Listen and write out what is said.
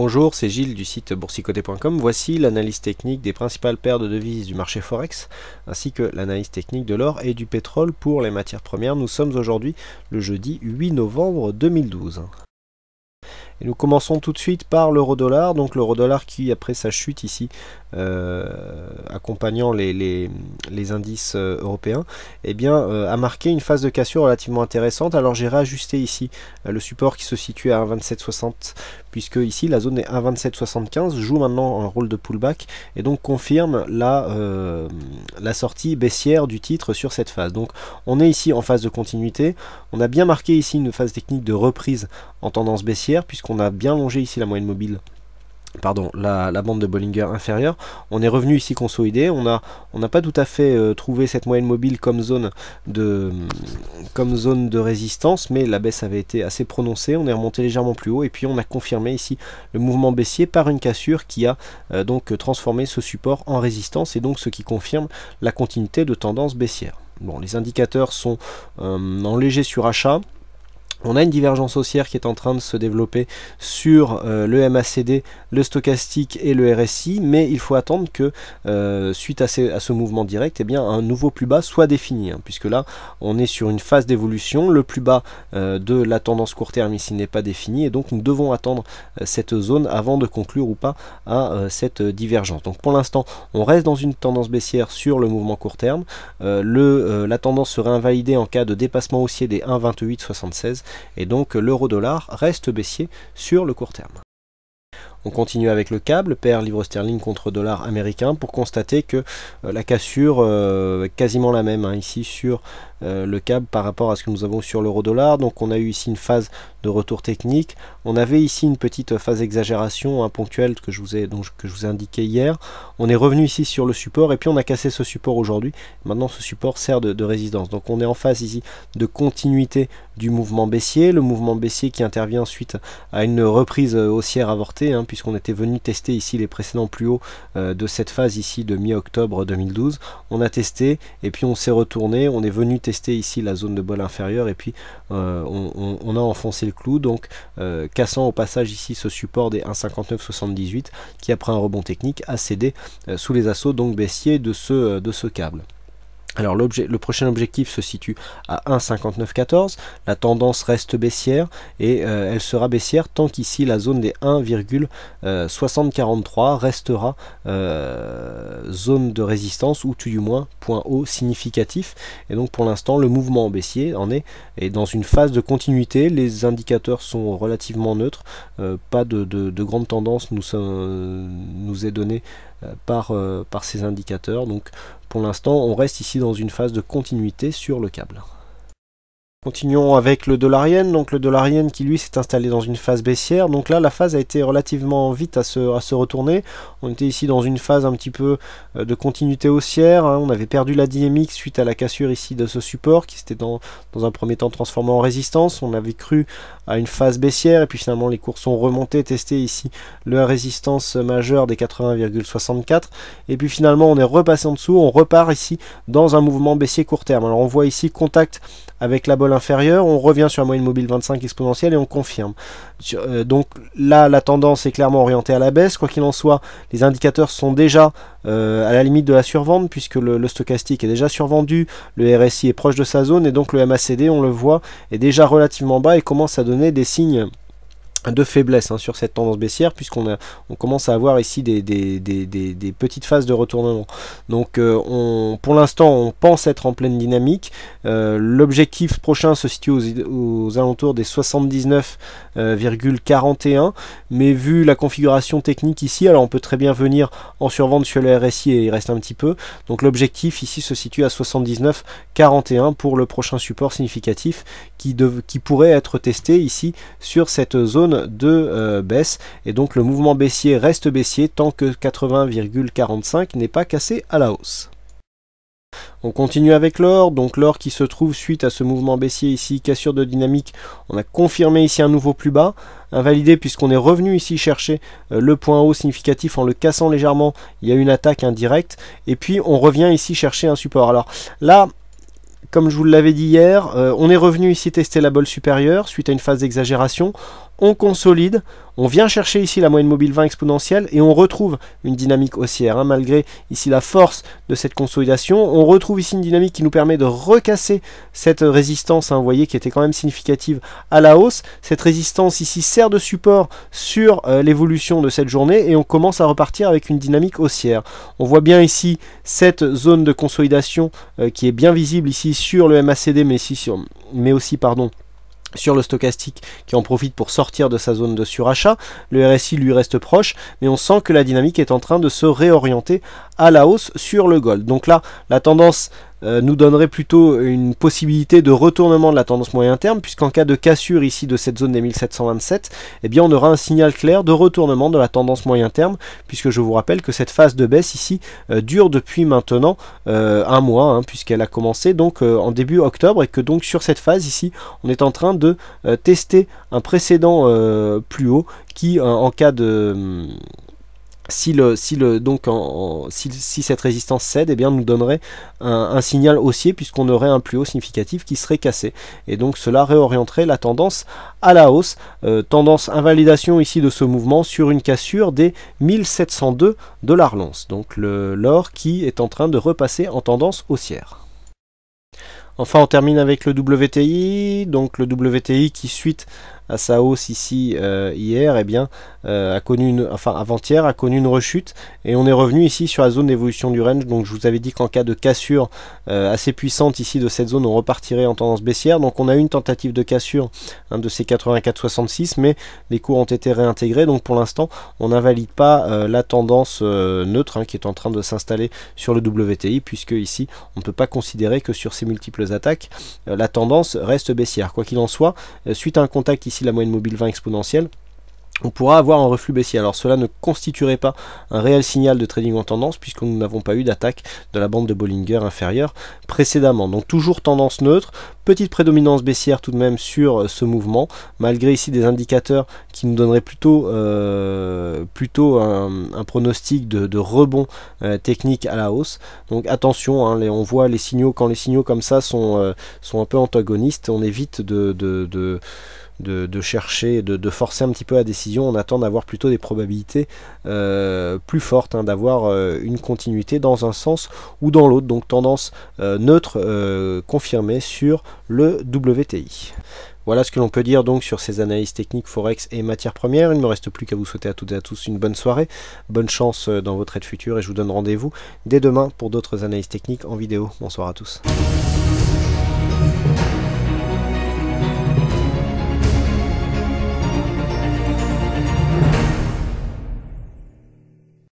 Bonjour, c'est Gilles du site boursicoté.com. Voici l'analyse technique des principales paires de devises du marché Forex, ainsi que l'analyse technique de l'or et du pétrole pour les matières premières. Nous sommes aujourd'hui le jeudi 8 novembre 2012. Et nous commençons tout de suite par l'euro-dollar. Donc l'euro-dollar qui, après sa chute ici, accompagnant les indices européens, eh bien, a marqué une phase de cassure relativement intéressante. Alors j'ai réajusté ici le support qui se situe à 1,2760, puisque ici la zone est 1,2775, joue maintenant un rôle de pullback et donc confirme la sortie baissière du titre sur cette phase. Donc on est ici en phase de continuité. On a bien marqué ici une phase technique de reprise en tendance baissière, puisqu'on a bien longé ici la moyenne mobile, pardon, la bande de Bollinger inférieure. On est revenu ici consolidé. On n'a pas tout à fait trouvé cette moyenne mobile comme zone de résistance, mais la baisse avait été assez prononcée. On est remonté légèrement plus haut et puis on a confirmé ici le mouvement baissier par une cassure qui a donc transformé ce support en résistance, et donc ce qui confirme la continuité de tendance baissière. Bon, les indicateurs sont en léger surachat. On a une divergence haussière qui est en train de se développer sur le MACD, le stochastique et le RSI, mais il faut attendre que suite à ce mouvement direct, eh bien, un nouveau plus bas soit défini, puisque là on est sur une phase d'évolution. Le plus bas de la tendance court terme ici n'est pas défini, et donc nous devons attendre cette zone avant de conclure ou pas à cette divergence. Donc pour l'instant on reste dans une tendance baissière sur le mouvement court terme. La tendance serait invalidée en cas de dépassement haussier des 1,2876, et donc l'euro-dollar reste baissier sur le court terme. On continue avec le câble, paire livre sterling contre dollar américain, pour constater que la cassure est quasiment la même ici sur le câble par rapport à ce que nous avons sur l'euro-dollar. Donc on a eu ici une phase de retour technique. On avait ici une petite phase d'exagération ponctuelle que je vous ai indiqué hier. On est revenu ici sur le support et puis on a cassé ce support aujourd'hui. Maintenant ce support sert de résistance. Donc on est en phase ici de continuité du mouvement baissier. Le mouvement baissier qui intervient suite à une reprise haussière avortée, puisqu'on était venu tester ici les précédents plus hauts de cette phase ici de mi-octobre 2012. On a testé et puis on s'est retourné. On est venu tester ici la zone de bol inférieure et puis on a enfoncé le clou, donc cassant au passage ici ce support des 1,5978 qui, après un rebond technique, a cédé sous les assauts donc baissiers de ce câble. Alors le prochain objectif se situe à 1,5914, la tendance reste baissière et elle sera baissière tant qu'ici la zone des 1,6043 restera zone de résistance, ou tout du moins point haut significatif. Et donc pour l'instant le mouvement baissier est dans une phase de continuité. Les indicateurs sont relativement neutres, pas de grande tendance nous est donnée par ces indicateurs. Donc pour l'instant on reste ici dans une phase de continuité sur le câble. Continuons avec le dollar yen. Donc le dollar yen qui lui s'est installé dans une phase baissière. Donc là la phase a été relativement vite à se retourner. On était ici dans une phase un petit peu de continuité haussière. On avait perdu la dynamique suite à la cassure ici de ce support qui s'était dans un premier temps transformé en résistance. On avait cru à une phase baissière et puis finalement les cours sont remontés, tester ici la résistance majeure des 80,64, et puis finalement on est repassé en dessous. On repart ici dans un mouvement baissier court terme. Alors on voit ici contact avec la bolle inférieure, on revient sur la moyenne mobile 25 exponentielle et on confirme. Donc là la tendance est clairement orientée à la baisse. Quoi qu'il en soit, les indicateurs sont déjà à la limite de la survente, puisque le stochastique est déjà survendu, le RSI est proche de sa zone, et donc le MACD, on le voit, est déjà relativement bas et commence à donner des signes de faiblesse sur cette tendance baissière, puisqu'on commence à avoir ici des petites phases de retournement. Donc pour l'instant on pense être en pleine dynamique. L'objectif prochain se situe aux alentours des 79,41, mais vu la configuration technique ici, alors on peut très bien venir en survente sur le RSI et il reste un petit peu. Donc l'objectif ici se situe à 79,41 pour le prochain support significatif qui pourrait être testé ici sur cette zone de baisse, et donc le mouvement baissier reste baissier tant que 80,45 n'est pas cassé à la hausse. On continue avec l'or, donc l'or qui se trouve suite à ce mouvement baissier ici, cassure de dynamique. On a confirmé ici un nouveau plus bas, invalidé puisqu'on est revenu ici chercher le point haut significatif en le cassant légèrement. Il y a une attaque indirecte et puis on revient ici chercher un support. Alors là, comme je vous l'avais dit hier, on est revenu ici tester la bolle supérieure suite à une phase d'exagération. On consolide, on vient chercher ici la moyenne mobile 20 exponentielle et on retrouve une dynamique haussière. Hein, malgré ici la force de cette consolidation, on retrouve ici une dynamique qui nous permet de recasser cette résistance, hein, vous voyez, qui était quand même significative à la hausse. Cette résistance ici sert de support sur l'évolution de cette journée et on commence à repartir avec une dynamique haussière. On voit bien ici cette zone de consolidation qui est bien visible ici sur le MACD, mais aussi sur le stochastique qui en profite pour sortir de sa zone de surachat. Le RSI lui reste proche, mais on sent que la dynamique est en train de se réorienter à la hausse sur le gold. Donc là, la tendance nous donnerait plutôt une possibilité de retournement de la tendance moyen terme, puisqu'en cas de cassure ici de cette zone des 1727, eh bien on aura un signal clair de retournement de la tendance moyen terme, puisque je vous rappelle que cette phase de baisse ici dure depuis maintenant un mois, hein, puisqu'elle a commencé donc en début octobre, et que donc sur cette phase ici, on est en train de tester un précédent plus haut qui en cas de... Si cette résistance cède, eh bien, nous donnerait un signal haussier, puisqu'on aurait un plus haut significatif qui serait cassé. Et donc cela réorienterait la tendance à la hausse. Tendance invalidation ici de ce mouvement sur une cassure des 1702 $ l'once. Donc l'or qui est en train de repasser en tendance haussière. Enfin, on termine avec le WTI. Donc le WTI qui, suite à sa hausse ici hier, eh bien, a connu avant-hier a connu une rechute, et on est revenu ici sur la zone d'évolution du range. Donc je vous avais dit qu'en cas de cassure assez puissante ici de cette zone, on repartirait en tendance baissière. Donc on a eu une tentative de cassure, hein, de ces 84,66, mais les cours ont été réintégrés. Donc pour l'instant, on n'invalide pas la tendance neutre, hein, qui est en train de s'installer sur le WTI, puisque ici on ne peut pas considérer que sur ces multiples attaques la tendance reste baissière. Quoi qu'il en soit, suite à un contact ici de la moyenne mobile 20 exponentielle, on pourra avoir un reflux baissier. Alors cela ne constituerait pas un réel signal de trading en tendance, puisque nous n'avons pas eu d'attaque de la bande de Bollinger inférieure précédemment. Donc toujours tendance neutre, petite prédominance baissière tout de même sur ce mouvement, malgré ici des indicateurs qui nous donneraient plutôt un pronostic de rebond technique à la hausse. Donc attention, hein, on voit les signaux, quand les signaux comme ça sont un peu antagonistes, on évite de chercher, de forcer un petit peu la décision. On attend d'avoir plutôt des probabilités plus fortes, hein, d'avoir une continuité dans un sens ou dans l'autre. Donc tendance neutre confirmée sur le WTI. Voilà ce que l'on peut dire donc sur ces analyses techniques Forex et matières premières. Il ne me reste plus qu'à vous souhaiter à toutes et à tous une bonne soirée, bonne chance dans vos trades futurs, et je vous donne rendez-vous dès demain pour d'autres analyses techniques en vidéo. Bonsoir à tous.